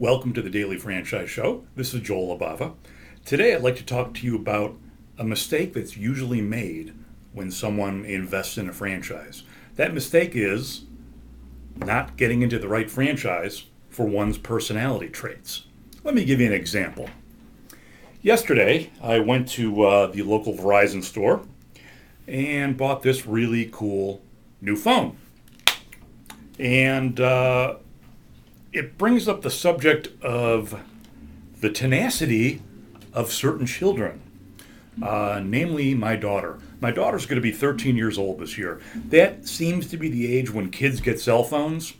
Welcome to the Daily Franchise Show. This is Joel Libava. Today I'd like to talk to you about a mistake that's usually made when someone invests in a franchise. That mistake is not getting into the right franchise for one's personality traits. Let me give you an example. Yesterday I went to the local Verizon store and bought this really cool new phone. And it brings up the subject of the tenacity of certain children, namely my daughter. My daughter's going to be 13 years old this year. That seems to be the age when kids get cell phones.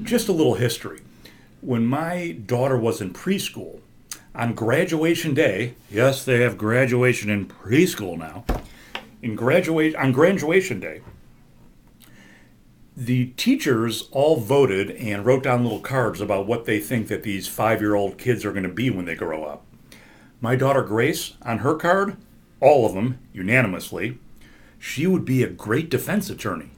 Just a little history. When my daughter was in preschool, on graduation day, yes, they have graduation in preschool now. On graduation day, the teachers all voted and wrote down little cards about what they think that these 5-year-old kids are going to be when they grow up. My daughter Grace, on her card, all of them, unanimously, she would be a great defense attorney.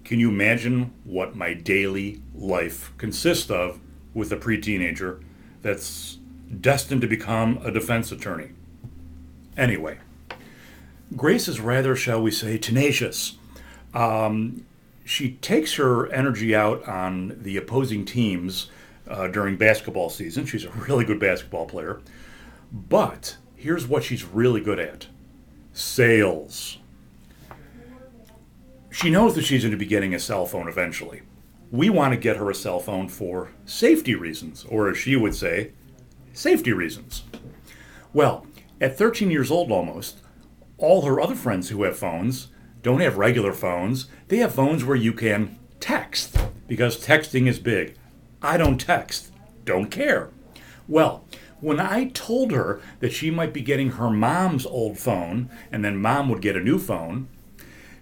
Can you imagine what my daily life consists of with a pre-teenager that's destined to become a defense attorney? Anyway, Grace is rather, shall we say, tenacious. She takes her energy out on the opposing teams during basketball season. She's a really good basketball player. But here's what she's really good at: sales. She knows that she's going to be getting a cell phone eventually. We want to get her a cell phone for safety reasons, or as she would say, safety reasons. Well, at 13 years old almost, all her other friends who have phones don't have regular phones. They have phones where you can text, because texting is big. I don't text. Don't care. Well, when I told her that she might be getting her mom's old phone, and then mom would get a new phone,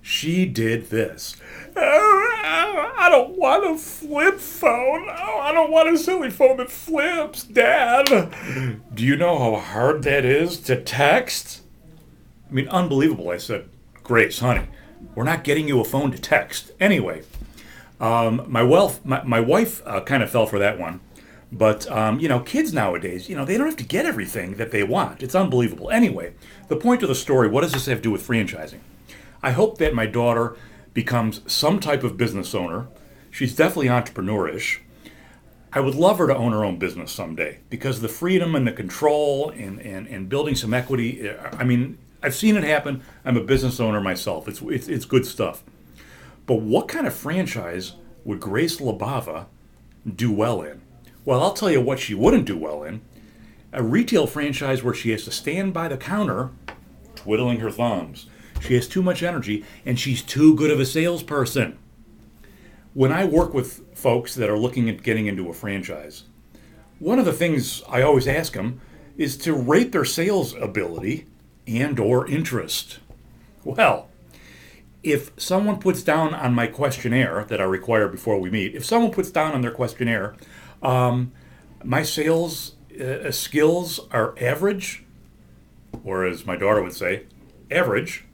she did this. "Oh, I don't want a flip phone. Oh, I don't want a silly phone that flips, Dad. Do you know how hard that is to text?" I mean, unbelievable. I said, "Grace, honey, we're not getting you a phone to text." Anyway, my wife kind of fell for that one. But, kids nowadays, they don't have to get everything that they want. It's unbelievable. Anyway, the point of the story, what does this have to do with franchising? I hope that my daughter becomes some type of business owner. She's definitely entrepreneurish. I would love her to own her own business someday, because the freedom and the control and building some equity, I mean, I've seen it happen. I'm a business owner myself. It's good stuff. But what kind of franchise would Grace Libava do well in? Well, I'll tell you what she wouldn't do well in. A retail franchise where she has to stand by the counter twiddling her thumbs. She has too much energy, and she's too good of a salesperson. When I work with folks that are looking at getting into a franchise, one of the things I always ask them is to rate their sales ability and or interest. Well, if someone puts down on my questionnaire that I require before we meet, if someone puts down on their questionnaire, my sales skills are average, or as my daughter would say, average,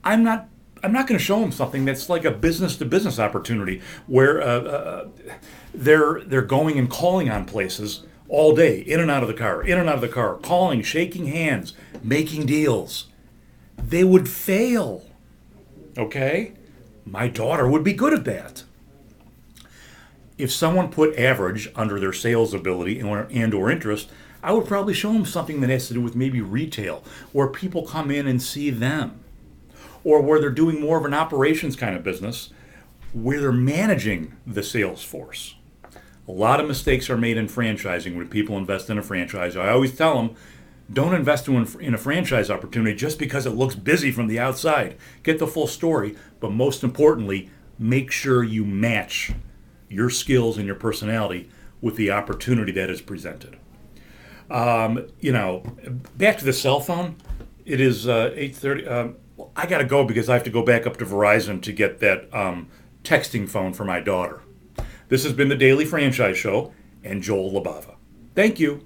I'm not going to show them something that's like a business-to-business opportunity where they're going and calling on places all day, in and out of the car, calling, shaking hands, making deals. They would fail. Okay? My daughter would be good at that. If someone put average under their sales ability and or interest, I would probably show them something that has to do with maybe retail, where people come in and see them, or where they're doing more of an operations kind of business, where they're managing the sales force. A lot of mistakes are made in franchising when people invest in a franchise. I always tell them, don't invest in a franchise opportunity just because it looks busy from the outside. Get the full story, but most importantly, make sure you match your skills and your personality with the opportunity that is presented. Back to the cell phone. It is 8:30. I got to go because I have to go back up to Verizon to get that texting phone for my daughter. This has been the Daily Franchise Show and Joel Libava. Thank you.